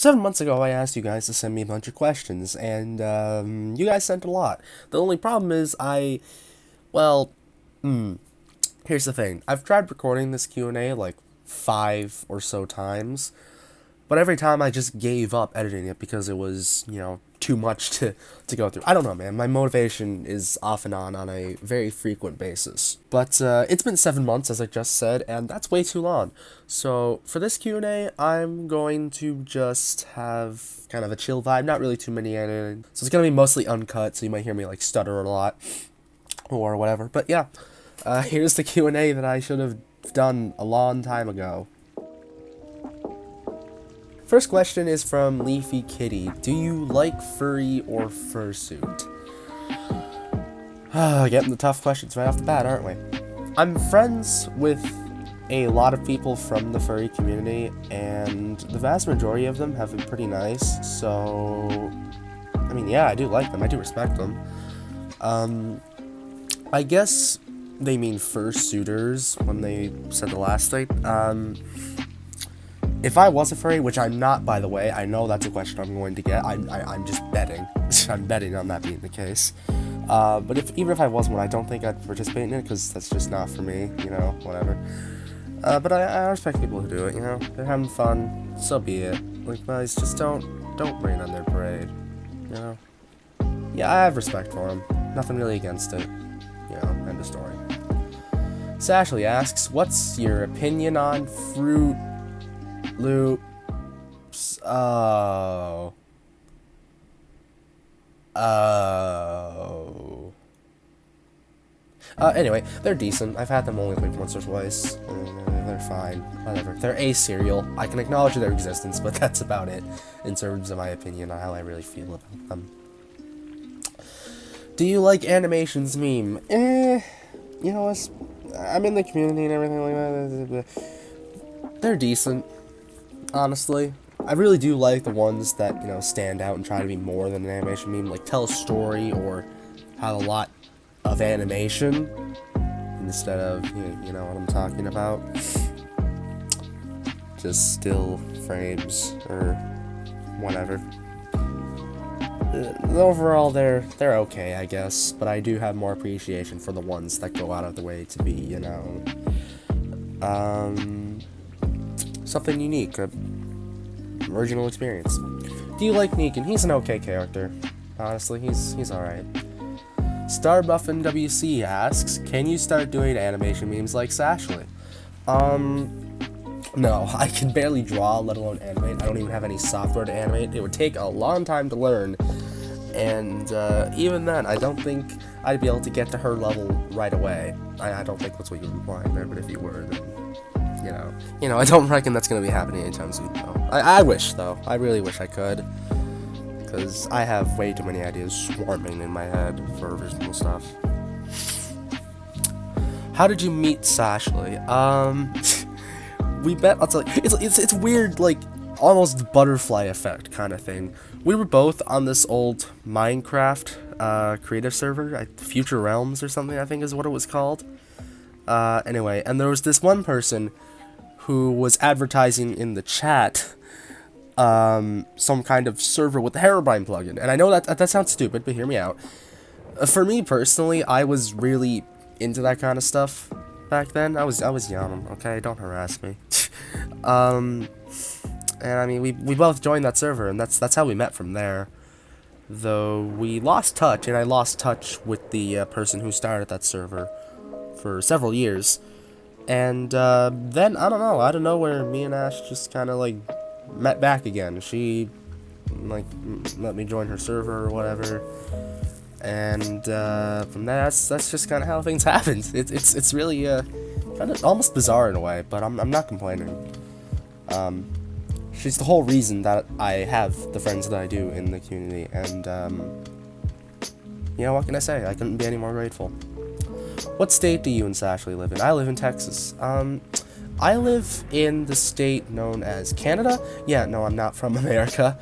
7 months ago, I asked you guys to send me a bunch of questions, and you guys sent a lot. The only problem is well, here's the thing. I've tried recording this Q&A like 5 or so times, but every time I just gave up editing it because it was, too much to go through. I don't know, man. My motivation is off and on a very frequent basis. But it's been 7 months, as I just said, and that's way too long. So for this Q&A, I'm going to just have kind of a chill vibe, not really too many editing. So it's going to be mostly uncut, so you might hear me like stutter a lot or whatever. But yeah, here's the Q&A that I should have done a long time ago. First question is from Leafy Kitty. Do you like furry or fursuit? Getting the tough questions right off the bat, aren't we? I'm friends with a lot of people from the furry community, and the vast majority of them have been pretty nice, so... I mean, yeah, I do like them. I do respect them. I guess they mean fursuiters when they said the last thing. If I was a furry, which I'm not, by the way, I know that's a question I'm going to get. I'm just betting. I'm betting on that being the case. But even if I was one, I don't think I'd participate in it, because that's just not for me, whatever. But I respect people who do it, They're having fun, so be it. Like, guys, just don't rain on their parade, Yeah, I have respect for them. Nothing really against it. End of story. Sashley asks, what's your opinion on Fruit Loops? Oh. Anyway, they're decent. I've had them only like once or twice. They're fine. Whatever. They're aserial. I can acknowledge their existence, but that's about it in terms of my opinion on how I really feel about them. Do you like Animations meme? I'm in the community and everything like that. They're decent. Honestly, I really do like the ones that, stand out and try to be more than an animation meme, like tell a story or have a lot of animation instead of, you know what I'm talking about, just still frames or whatever. Overall, they're okay, I guess, but I do have more appreciation for the ones that go out of the way to be, something unique, original experience. Do you like Negan? He's an okay character. Honestly, he's alright. Starbuffin WC asks, can you start doing animation memes like Sashley? No, I can barely draw, let alone animate. I don't even have any software to animate. It would take a long time to learn, and even then, I don't think I'd be able to get to her level right away. I don't think that's what you were implying there, but if you were, then... I don't reckon that's gonna be happening anytime soon, though. I wish, though. I really wish I could. Because I have way too many ideas swarming in my head for original stuff. How did you meet Sashley? We bet, I'll tell you, it's weird, like, almost butterfly effect kind of thing. We were both on this old Minecraft, creative server, Future Realms or something, I think is what it was called. Anyway, and there was this one person who was advertising in the chat some kind of server with the Herobrine plugin. And I know that sounds stupid, but hear me out. For me personally, I was really into that kind of stuff back then. I was young, okay? Don't harass me. And I mean, we both joined that server, and that's how we met from there. Though we lost touch, and I lost touch with the person who started that server for several years. And then, I don't know, out of nowhere, me and Ash just kind of, like, met back again. She, like, let me join her server or whatever. And from there, that's just kind of how things happened. It's really kind of almost bizarre in a way, but I'm not complaining. She's the whole reason that I have the friends that I do in the community, and what can I say? I couldn't be any more grateful. What state do you and Sashley live in? I live in Texas. I live in the state known as Canada. Yeah, no, I'm not from America.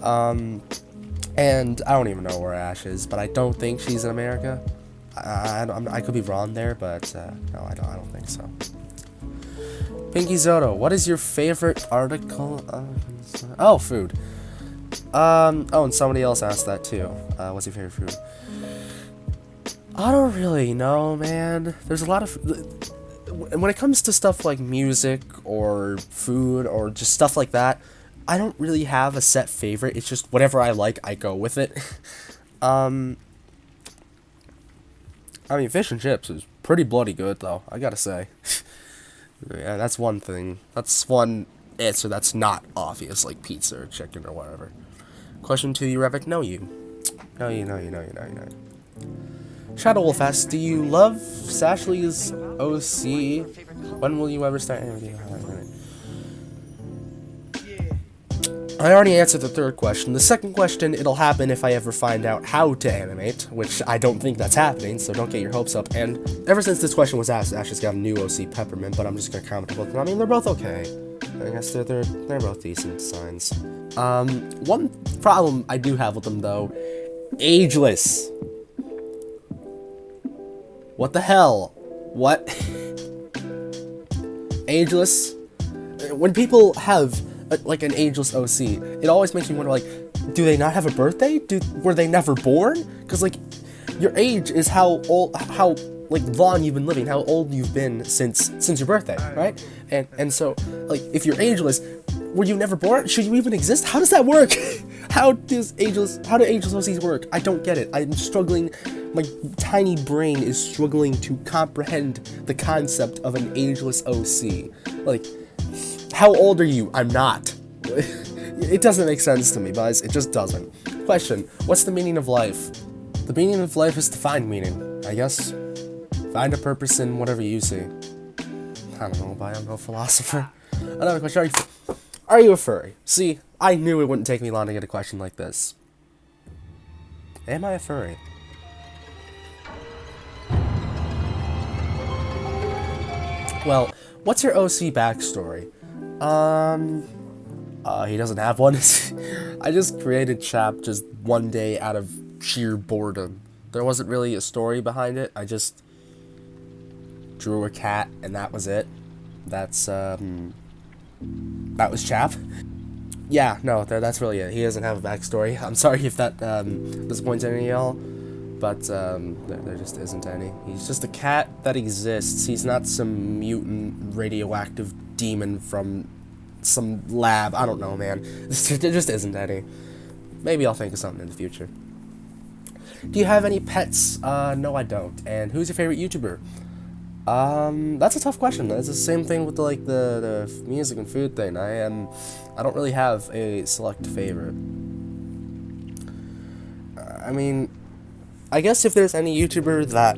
And I don't even know where Ash is, but I don't think she's in America. I could be wrong there, but no, I don't think so. Pinky Zoto, what is your favorite article? Oh, food. Oh, and somebody else asked that too. What's your favorite food? I don't really know, man. There's a lot of... When it comes to stuff like music or food or just stuff like that, I don't really have a set favorite. It's just whatever I like, I go with it. I mean, fish and chips is pretty bloody good, though, I gotta say. Yeah, that's one thing. That's one answer that's not obvious, like pizza or chicken or whatever. Question 2, you Revic? No, you. No, you. Shadow Wolf asks, do you love Sashley's OC? When will you ever start animating? I already answered the third question. The second question, it'll happen if I ever find out how to animate, which I don't think that's happening, so don't get your hopes up. And ever since this question was asked, Ashley's got a new OC, Peppermint, but I'm just gonna comment on both of them. I mean, they're both okay. I guess they're both decent designs. One problem I do have with them, though, ageless. What the hell? What? Ageless? When people have like an ageless OC, it always makes me wonder, like, do they not have a birthday? Were they never born? Because, like, your age is how like long you've been living, how old you've been since your birthday, right? And so, like, if you're ageless, were you never born? Should you even exist? How does that work? How do ageless OCs work? I don't get it. I'm struggling. My tiny brain is struggling to comprehend the concept of an ageless OC. Like, how old are you? I'm not. It doesn't make sense to me, guys. It just doesn't. Question, what's the meaning of life? The meaning of life is to find meaning, I guess. Find a purpose in whatever you see. I don't know, but I'm no philosopher. Another question, are you a furry? See, I knew it wouldn't take me long to get a question like this. Am I a furry? Well, what's your OC backstory? He doesn't have one. I just created Chap just one day out of sheer boredom. There wasn't really a story behind it. I just drew a cat and that was it. That was Chap. Yeah, no, that's really it. He doesn't have a backstory. I'm sorry if that disappoints any of y'all, but there just isn't any. He's just a cat that exists. He's not some mutant radioactive demon from some lab. I don't know, man. There just isn't any. Maybe I'll think of something in the future. Do you have any pets? No, I don't. And who's your favorite YouTuber? That's a tough question. It's the same thing with the music and food thing. I don't really have a select favorite. I mean, I guess if there's any YouTuber that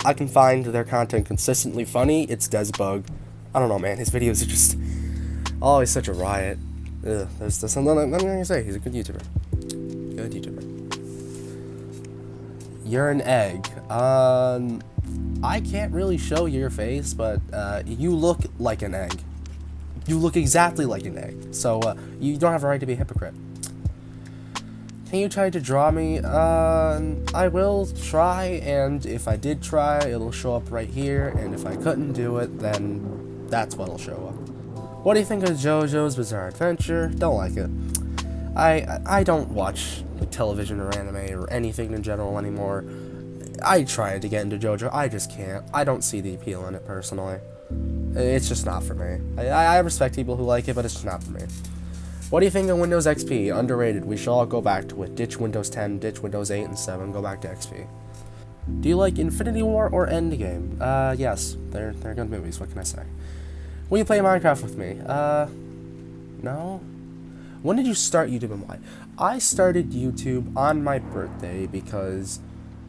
I can find their content consistently funny, it's Dezbug. I don't know, man. His videos are just always such a riot. Ugh, there's something I'm gonna say. He's a good YouTuber. Good YouTuber. You're an egg. I can't really show your face, but you look like an egg. You look exactly like an egg. So you don't have a right to be a hypocrite. Can you try to draw me? I will try, and if I did try, it'll show up right here, and if I couldn't do it, then that's what'll show up. What do you think of JoJo's Bizarre Adventure? Don't like it. I don't watch television or anime or anything in general anymore. I tried to get into JoJo, I just can't. I don't see the appeal in it personally. It's just not for me. I respect people who like it, but it's just not for me. What do you think of Windows XP? Underrated. We should all go back to it. Ditch Windows 10, ditch Windows 8 and 7, go back to XP. Do you like Infinity War or Endgame? Yes. They're good movies, what can I say? Will you play Minecraft with me? No? When did you start YouTube and why? I started YouTube on my birthday because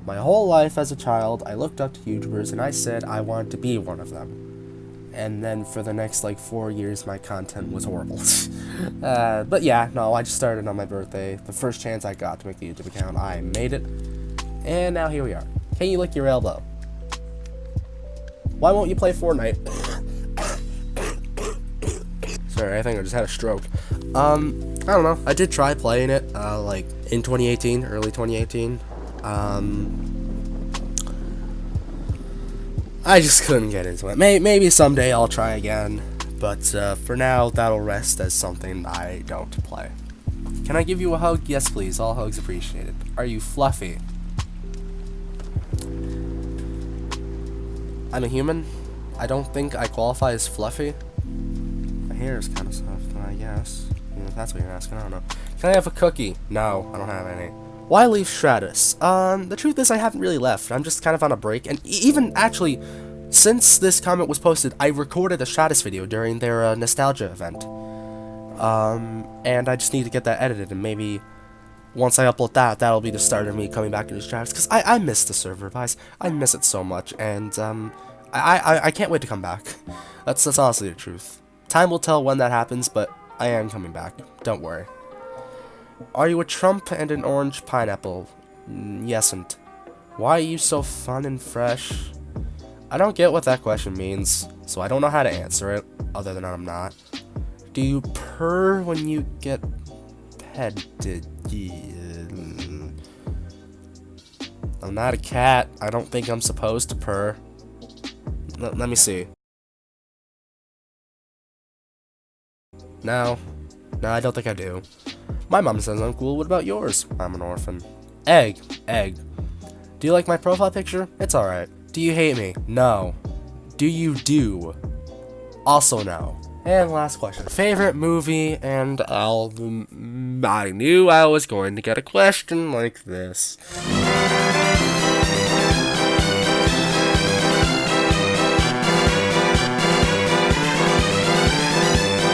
my whole life as a child, I looked up to YouTubers and I said I wanted to be one of them. And then for the next, 4 years, my content was horrible. But yeah, no, I just started on my birthday. The first chance I got to make a YouTube account, I made it. And now here we are. Can you lick your elbow? Why won't you play Fortnite? Sorry, I think I just had a stroke. I don't know. I did try playing it, in 2018, early 2018. I just couldn't get into it. Maybe someday I'll try again, But for now, that'll rest as something I don't play. Can I give you a hug? Yes, please. All hugs appreciated. Are you fluffy? I'm a human. I don't think I qualify as fluffy. My hair is kind of soft, I guess. If that's what you're asking, I don't know. Can I have a cookie? No, I don't have any. Why leave Stratus? The truth is I haven't really left. I'm just kind of on a break. And even, actually, since this comment was posted, I recorded a Stratus video during their nostalgia event. And I just need to get that edited, and maybe once I upload that, that'll be the start of me coming back into Stratus, because I miss the server, guys. I miss it so much, and, I can't wait to come back. That's honestly the truth. Time will tell when that happens, but I am coming back. Don't worry. Are you a Trump and an orange pineapple? Yesn't. Why are you so fun and fresh? I don't get what that question means, so I don't know how to answer it, other than I'm not. Do you purr when you get petted? I'm not a cat. I don't think I'm supposed to purr. Let me see. No, I don't think I do. My mom says I'm cool. What about yours? I'm an orphan. Egg. Do you like my profile picture? It's alright. Do you hate me? No. Do you do? Also no. And last question. Favorite movie and album? I knew I was going to get a question like this.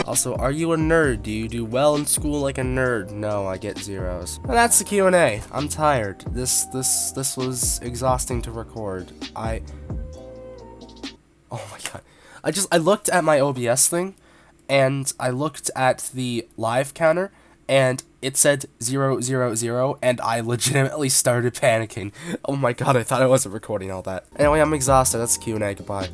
Also, are you a nerd? Do you do well in school like a nerd? No, I get zeros. And that's the Q&A. I'm tired. This was exhausting to record. Oh my god. I looked at my OBS thing, and I looked at the live counter, and it said 000, and I legitimately started panicking. Oh my god, I thought I wasn't recording all that. Anyway, I'm exhausted. That's the Q&A. Goodbye.